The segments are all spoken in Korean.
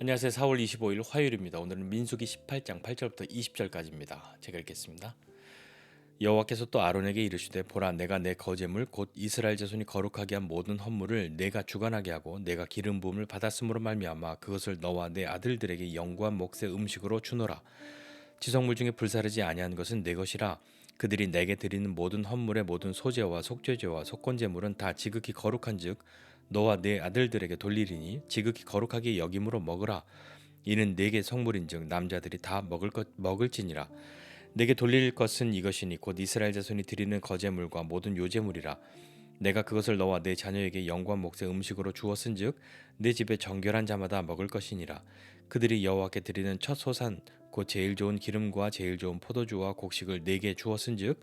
안녕하세요. 4월 25일 화요일입니다. 오늘은 민수기 18장 8절부터 20절까지입니다. 제가 읽겠습니다. 여호와께서 또 아론에게 이르시되 보라 내가 내 거제물 곧 이스라엘 자손이 거룩하게 한 모든 헌물을 내가 주관하게 하고 내가 기름 부음을 받았으므로 말미암아 그것을 너와 내 아들들에게 영구한 몫의 음식으로 주노라. 지성물 중에 불사르지 아니한 것은 내 것이라. 그들이 내게 드리는 모든 헌물의 모든 소제와 속죄제와 속건제물은 다 지극히 거룩한즉 너와 내 아들들에게 돌리리니 지극히 거룩하게 여김으로 먹으라. 이는 내게 성물인즉 남자들이 다 먹을지니라. 내게 돌릴 것은 이것이니 곧 이스라엘 자손이 드리는 거제물과 모든 요제물이라. 내가 그것을 너와 내 자녀에게 영광 몫의 음식으로 주었은즉 내 집에 정결한 자마다 먹을 것이니라. 그들이 여호와께 드리는 첫 소산 곧 제일 좋은 기름과 제일 좋은 포도주와 곡식을 내게 주었은즉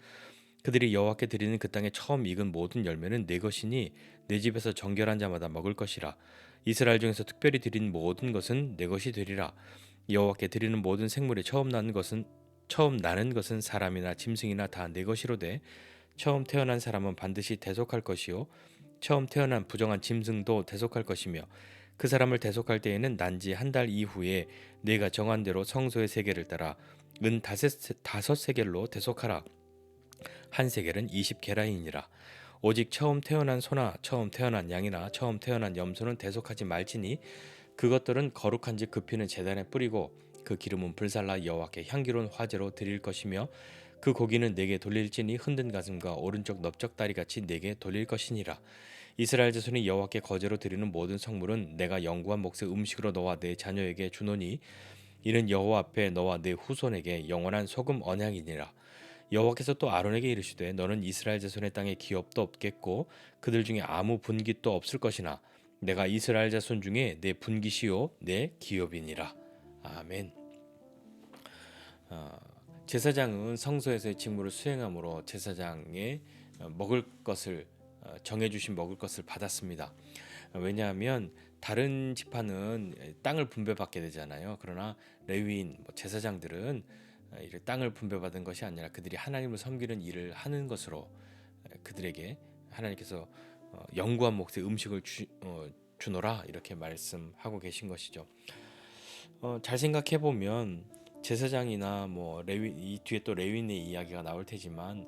그들이 여호와께 드리는 그 땅에 처음 익은 모든 열매는 내 것이니 내 집에서 정결한 자마다 먹을 것이라. 이스라엘 중에서 특별히 드린 모든 것은 내 것이 되리라. 여호와께 드리는 모든 생물이 처음 나는 것은 사람이나 짐승이나 다 내 것이로되 처음 태어난 사람은 반드시 대속할 것이요 처음 태어난 부정한 짐승도 대속할 것이며 그 사람을 대속할 때에는 난지 한 달 이후에 내가 정한 대로 성소의 세겔을 따라 은 다섯 세겔로 대속하라. 한 세겔은 20게라이니라. 오직 처음 태어난 소나 처음 태어난 양이나 처음 태어난 염소는 대속하지 말지니 그것들은 거룩한즉 그 피는 제단에 뿌리고 그 기름은 불살라 여호와께 향기로운 화제로 드릴 것이며 그 고기는 내게 돌릴지니 흔든 가슴과 오른쪽 넓적다리 같이 내게 돌릴 것이니라. 이스라엘 자손이 여호와께 거제로 드리는 모든 성물은 내가 영구한 몫의 음식으로 너와 내 자녀에게 주노니 이는 여호와 앞에 너와 내 후손에게 영원한 소금 언약이니라. 여호와께서 또 아론에게 이르시되 너는 이스라엘 자손의 땅에 기업도 없겠고 그들 중에 아무 분깃도 없을 것이나 내가 이스라엘 자손 중에 내 분깃이요 내 기업이니라. 아멘. 제사장은 성소에서의 직무를 수행함으로 제사장의 먹을 것을 정해주신 먹을 것을 받았습니다. 왜냐하면 다른 지파는 땅을 분배받게 되잖아요. 그러나 레위인 제사장들은 이를 땅을 분배받은 것이 아니라 그들이 하나님을 섬기는 일을 하는 것으로 그들에게 하나님께서 영구한 몫의 음식을 주노라 이렇게 말씀하고 계신 것이죠. 잘 생각해 보면 제사장이나 뭐 레위 이 뒤에 또 레위인의 이야기가 나올 테지만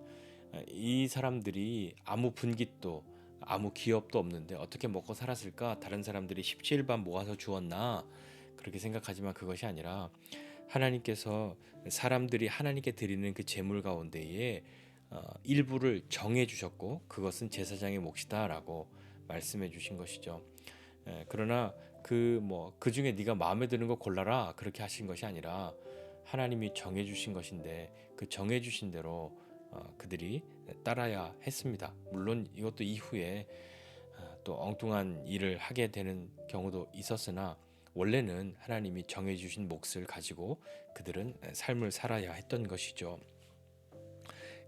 이 사람들이 아무 분깃도 아무 기업도 없는데 어떻게 먹고 살았을까? 다른 사람들이 십시일반 모아서 주었나? 그렇게 생각하지만 그것이 아니라 하나님께서 사람들이 하나님께 드리는 그 제물 가운데에 일부를 정해 주셨고 그것은 제사장의 몫이다라고 말씀해 주신 것이죠. 그러나 그 중에 네가 마음에 드는 거 골라라 그렇게 하신 것이 아니라 하나님이 정해 주신 것인데 그 정해 주신 대로 그들이 따라야 했습니다. 물론 이것도 이후에 또 엉뚱한 일을 하게 되는 경우도 있었으나 원래는 하나님이 정해 주신 몫을 가지고 그들은 삶을 살아야 했던 것이죠.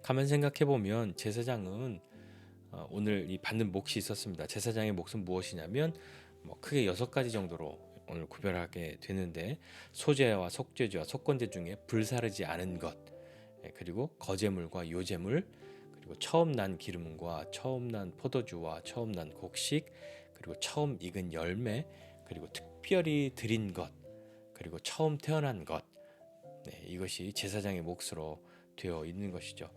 가만 생각해 보면 제사장은 오늘 이 받는 몫이 있었습니다. 제사장의 몫은 무엇이냐면 크게 6가지 정도로 오늘 구별하게 되는데 소제와 속죄제와 속건제 중에 불사르지 않은 것, 그리고 거제물과 요제물, 그리고 처음 난 기름과 처음 난 포도주와 처음 난 곡식, 그리고 처음 익은 열매, 그리고 특별히 드린 것, 그리고 처음 태어난 것, 이것이 제사장의 몫으로 되어 있는 것이죠.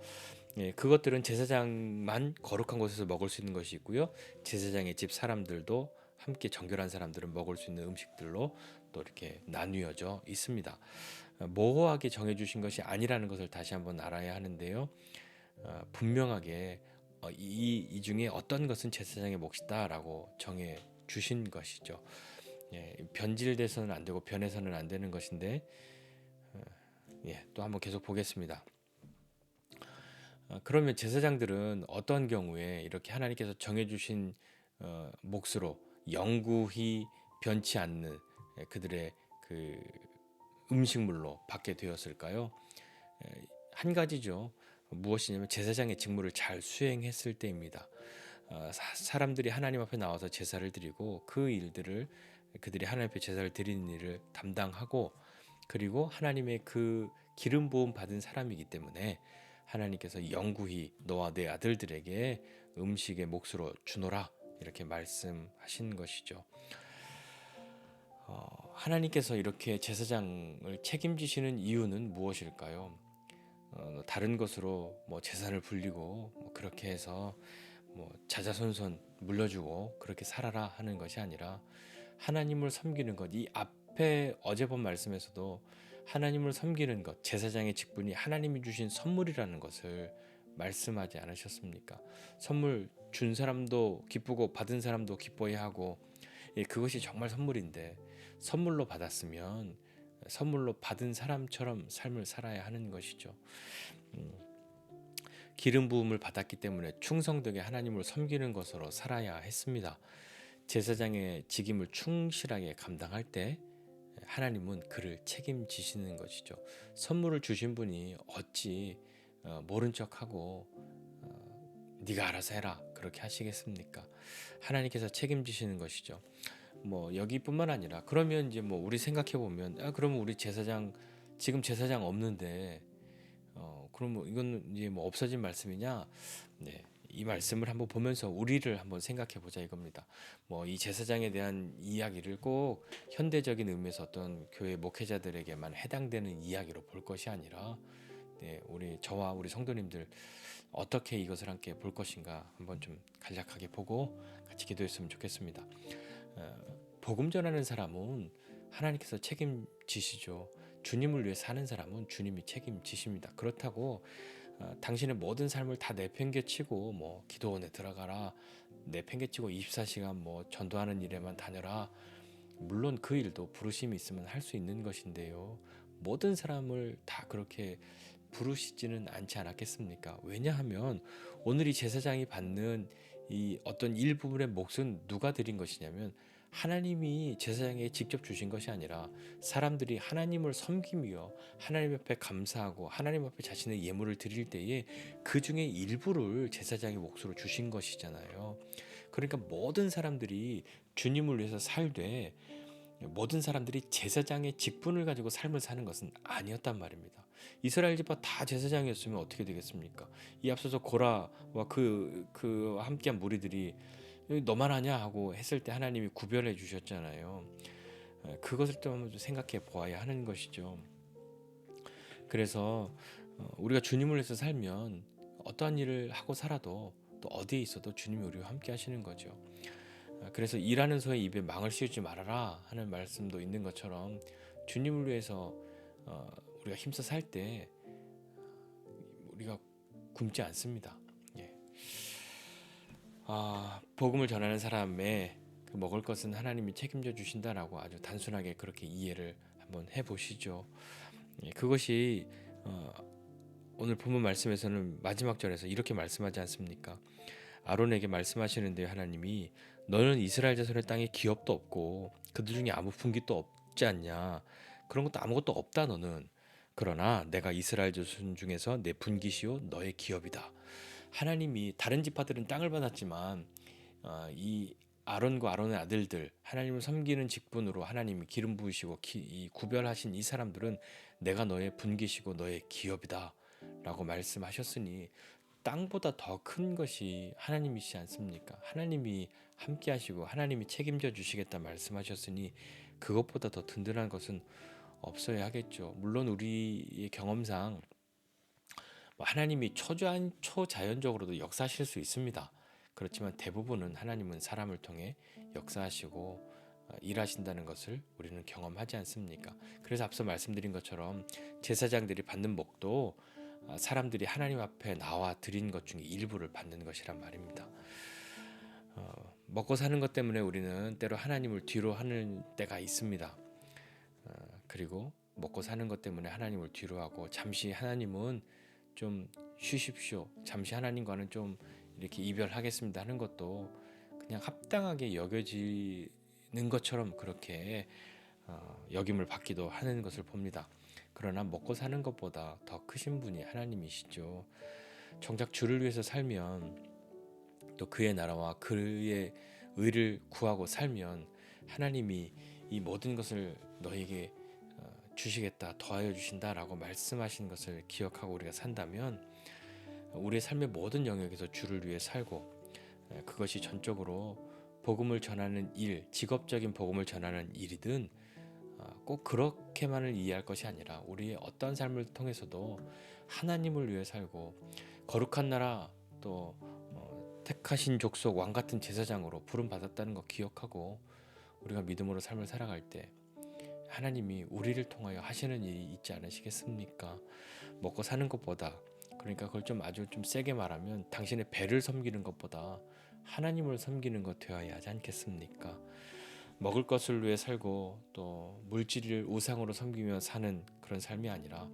그것들은 제사장만 거룩한 곳에서 먹을 수 있는 것이 있고요. 제사장의 집 사람들도 함께 정결한 사람들은 먹을 수 있는 음식들로 또 이렇게 나뉘어져 있습니다. 모호하게 정해주신 것이 아니라는 것을 다시 한번 알아야 하는데요. 분명하게 이 중에 어떤 것은 제사장의 몫이다라고 정해 주신 것이죠. 변질돼서는 안 되고 변해서는 안 되는 것인데 또 한번 계속 보겠습니다. 그러면 제사장들은 어떤 경우에 이렇게 하나님께서 정해주신 몫으로 영구히 변치 않는 그들의 그 음식물로 받게 되었을까요? 한 가지죠. 무엇이냐면 제사장의 직무를 잘 수행했을 때입니다. 사람들이 하나님 앞에 나와서 제사를 드리고 그 일들을 그들이 하나님 앞에 제사를 드리는 일을 담당하고 그리고 하나님의 그 기름 부음 받은 사람이기 때문에 하나님께서 영구히 너와 내 아들들에게 음식의 몫으로 주노라 이렇게 말씀하신 것이죠. 하나님께서 이렇게 제사장을 책임지시는 이유는 무엇일까요? 다른 것으로 뭐 재산을 불리고 뭐 그렇게 해서 뭐 자자손손 물려주고 그렇게 살아라 하는 것이 아니라 하나님을 섬기는 것. 이 앞에 어제 본 말씀에서도 하나님을 섬기는 것, 제사장의 직분이 하나님이 주신 선물이라는 것을 말씀하지 않으셨습니까? 선물 준 사람도 기쁘고 받은 사람도 기뻐해야 하고, 예, 그것이 정말 선물인데 선물로 받았으면 선물로 받은 사람처럼 삶을 살아야 하는 것이죠. 기름 부음을 받았기 때문에 충성되게 하나님을 섬기는 것으로 살아야 했습니다. 제사장의 직임을 충실하게 감당할 때 하나님은 그를 책임지시는 것이죠. 선물을 주신 분이 어찌 모른 척하고 네가 알아서 해라 그렇게 하시겠습니까? 하나님께서 책임지시는 것이죠. 뭐 여기뿐만 아니라 그러면 이제 뭐 우리 생각해 보면 그러면 우리 제사장 지금 제사장 없는데 그럼 이건 이제 뭐 없어진 말씀이냐? 네. 이 말씀을 한번 보면서 우리를 한번 생각해 보자 이겁니다. 뭐 이 제사장에 대한 이야기를 꼭 현대적인 의미에서 어떤 교회 목회자들에게만 해당되는 이야기로 볼 것이 아니라, 네, 우리 저와 우리 성도님들 어떻게 이것을 함께 볼 것인가 한번 좀 간략하게 보고 같이 기도했으면 좋겠습니다. 복음 전하는 사람은 하나님께서 책임지시죠. 주님을 위해 사는 사람은 주님이 책임지십니다. 그렇다고 당신의 모든 삶을 다 내팽개치고 뭐 기도원에 들어가라, 내팽개치고 24시간 뭐 전도하는 일에만 다녀라. 물론 그 일도 부르심이 있으면 할 수 있는 것인데요. 모든 사람을 다 그렇게 부르시지는 않지 않았겠습니까? 왜냐하면 오늘 이 제사장이 받는 이 어떤 일부분의 몫은 누가 드린 것이냐면 하나님이 제사장에게 직접 주신 것이 아니라 사람들이 하나님을 섬기며 하나님 앞에 감사하고 하나님 앞에 자신의 예물을 드릴 때에 그 중에 일부를 제사장의 몫으로 주신 것이잖아요. 그러니까 모든 사람들이 주님을 위해서 살되 모든 사람들이 제사장의 직분을 가지고 삶을 사는 것은 아니었단 말입니다. 이스라엘 집안 다 제사장이었으면 어떻게 되겠습니까? 이 앞서서 고라와 그 함께한 무리들이 너만 하냐 하고 했을 때 하나님이 구별해 주셨잖아요. 그것을 또 한번 생각해 보아야 하는 것이죠. 그래서 우리가 주님을 위해서 살면 어떠한 일을 하고 살아도 또 어디에 있어도 주님이 우리와 함께 하시는 거죠. 그래서 일하는 소의 입에 망을 씌우지 말아라 하는 말씀도 있는 것처럼 주님을 위해서 우리가 힘써 살 때 우리가 굶지 않습니다. 예. 복음을 전하는 사람의 그 먹을 것은 하나님이 책임져 주신다라고 아주 단순하게 그렇게 이해를 한번 해보시죠. 예, 그것이 오늘 본문 말씀에서는 마지막 절에서 이렇게 말씀하지 않습니까? 아론에게 말씀하시는데 하나님이 너는 이스라엘 자손의 땅에 기업도 없고 그들 중에 아무 분깃도 없지 않냐? 그런 것도 아무것도 없다 너는. 그러나 내가 이스라엘 자손 중에서 내 분깃이요 너의 기업이다. 하나님이 다른 지파들은 땅을 받았지만 이 아론과 아론의 아들들 하나님을 섬기는 직분으로 하나님이 기름 부으시고 구별하신 이 사람들은 내가 너의 분깃이고 너의 기업이다 라고 말씀하셨으니 땅보다 더 큰 것이 하나님이시지 않습니까? 하나님이 함께 하시고 하나님이 책임져 주시겠다 말씀하셨으니 그것보다 더 든든한 것은 없어야 하겠죠. 물론 우리의 경험상 하나님이 초자연적으로도 역사하실 수 있습니다. 그렇지만 대부분은 하나님은 사람을 통해 역사하시고 일하신다는 것을 우리는 경험하지 않습니까? 그래서 앞서 말씀드린 것처럼 제사장들이 받는 복도 사람들이 하나님 앞에 나와 드린 것 중에 일부를 받는 것이란 말입니다. 먹고 사는 것 때문에 우리는 때로 하나님을 뒤로 하는 때가 있습니다. 그리고 먹고 사는 것 때문에 하나님을 뒤로 하고 잠시 하나님은 좀 쉬십시오. 잠시 하나님과는 좀 이렇게 이별하겠습니다 하는 것도 그냥 합당하게 여겨지는 것처럼 그렇게 여김을 받기도 하는 것을 봅니다. 그러나 먹고 사는 것보다 더 크신 분이 하나님이시죠. 정작 주를 위해서 살면 또 그의 나라와 그의 의를 구하고 살면 하나님이 이 모든 것을 너에게 주시겠다, 더하여 주신다라고 말씀하신 것을 기억하고 우리가 산다면 우리의 삶의 모든 영역에서 주를 위해 살고 그것이 전적으로 복음을 전하는 일, 직업적인 복음을 전하는 일이든 꼭 그렇게만을 이해할 것이 아니라 우리의 어떤 삶을 통해서도 하나님을 위해 살고 거룩한 나라 또 택하신 족속 왕 같은 제사장으로 부름 받았다는 거 기억하고 우리가 믿음으로 삶을 살아갈 때 하나님이 우리를 통하여 하시는 일이 있지 않으시겠습니까? 먹고 사는 것보다, 그러니까 그걸 좀 아주 좀 세게 말하면 당신의 배를 섬기는 것보다 하나님을 섬기는 것 되어야 하지 않겠습니까? 먹을 것을 위해 살고 또 물질을 우상으로 섬기며 사는 그런 삶이 아니라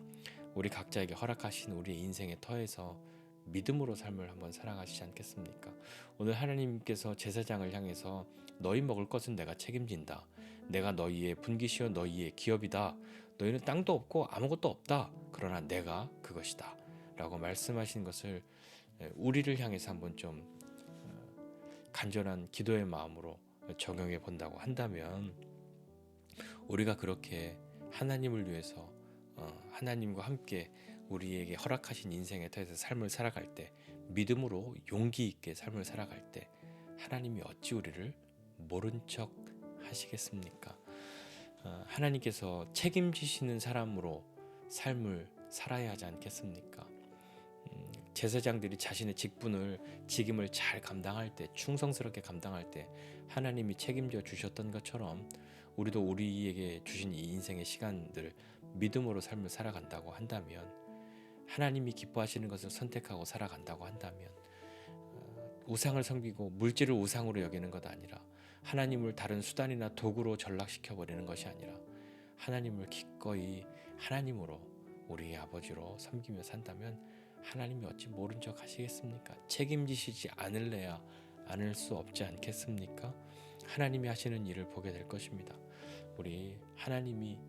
우리 각자에게 허락하신 우리의 인생의 터에서 믿음으로 삶을 한번 살아가시지 않겠습니까? 오늘 하나님께서 제사장을 향해서 너희 먹을 것은 내가 책임진다. 내가 너희의 분기시요 너희의 기업이다. 너희는 땅도 없고 아무것도 없다. 그러나 내가 그것이다. 라고 말씀하신 것을 우리를 향해서 한번 좀 간절한 기도의 마음으로 적용해 본다고 한다면 우리가 그렇게 하나님을 위해서 하나님과 함께 우리에게 허락하신 인생의 터에서 삶을 살아갈 때 믿음으로 용기 있게 삶을 살아갈 때 하나님이 어찌 우리를 모른 척 하시겠습니까? 하나님께서 책임지시는 사람으로 삶을 살아야 하지 않겠습니까? 제사장들이 자신의 직임을 잘 감당할 때 충성스럽게 감당할 때 하나님이 책임져 주셨던 것처럼 우리도 우리에게 주신 이 인생의 시간들을 믿음으로 삶을 살아간다고 한다면 하나님이 기뻐하시는 것을 선택하고 살아간다고 한다면 우상을 섬기고 물질을 우상으로 여기는 것 아니라 하나님을 다른 수단이나 도구로 전락시켜 버리는 것이 아니라 하나님을 기꺼이 하나님으로 우리의 아버지로 섬기며 산다면 하나님이 어찌 모른 척 하시겠습니까? 책임지시지 않을래야 않을 수 없지 않겠습니까? 하나님이 하시는 일을 보게 될 것입니다. 우리 하나님이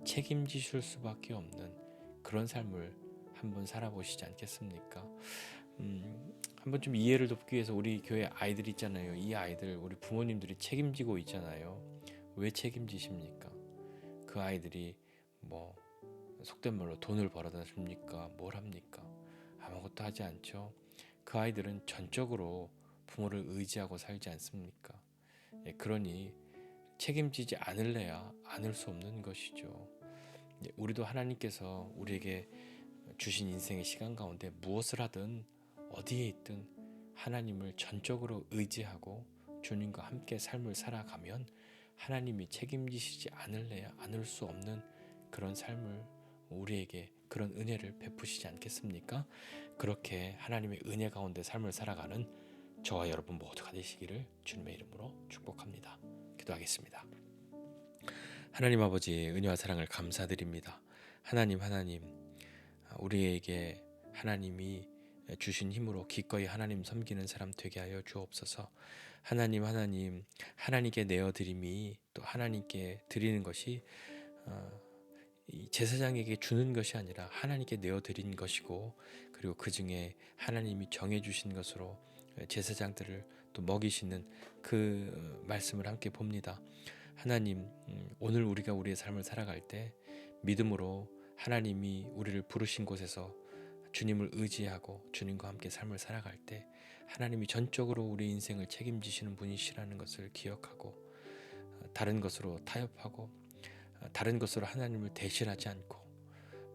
책임지실 수밖에 없는 그런 삶을 한번 살아보시지 않겠습니까? 한번 좀 이해를 돕기 위해서 우리 교회 아이들 있잖아요. 이 아이들 우리 부모님들이 책임지고 있잖아요. 왜 책임지십니까? 그 아이들이 뭐 속된 말로 돈을 벌어다 줍니까? 뭘 합니까? 아무것도 하지 않죠. 그 아이들은 전적으로 부모를 의지하고 살지 않습니까? 그러니 책임지지 않을래야 않을 수 없는 것이죠. 우리도 하나님께서 우리에게 주신 인생의 시간 가운데 무엇을 하든 어디에 있든 하나님을 전적으로 의지하고 주님과 함께 삶을 살아가면 하나님이 책임지시지 않을래야 않을 수 없는 그런 삶을 우리에게 그런 은혜를 베푸시지 않겠습니까? 그렇게 하나님의 은혜 가운데 삶을 살아가는 저와 여러분 모두가 되시기를 주님의 이름으로 축복합니다. 기도하겠습니다. 하나님 아버지 은혜와 사랑을 감사드립니다. 하나님 우리에게 하나님이 주신 힘으로 기꺼이 하나님 섬기는 사람 되게 하여 주옵소서. 하나님 하나님께 내어드림이 또 하나님께 드리는 것이 이 제사장에게 주는 것이 아니라 하나님께 내어드린 것이고 그리고 그 중에 하나님이 정해주신 것으로 제사장들을 또 먹이시는 그 말씀을 함께 봅니다. 하나님 오늘 우리가 우리의 삶을 살아갈 때 믿음으로 하나님이 우리를 부르신 곳에서 주님을 의지하고 주님과 함께 삶을 살아갈 때 하나님이 전적으로 우리 인생을 책임지시는 분이시라는 것을 기억하고 다른 것으로 타협하고 다른 것으로 하나님을 대신하지 않고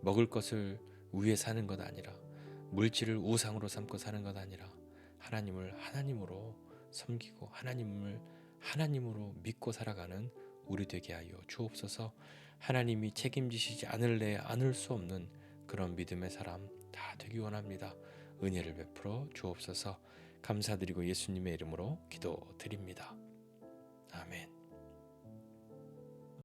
먹을 것을 위해 사는 것 아니라 물질을 우상으로 삼고 사는 것 아니라 하나님을 하나님으로 섬기고 하나님을 하나님으로 믿고 살아가는 우리 되게 하여 주옵소서. 하나님이 책임지시지 않을래 않을 수 없는 그런 믿음의 사람 다 되기 원합니다. 은혜를 베풀어 주옵소서. 감사드리고 예수님의 이름으로 기도드립니다.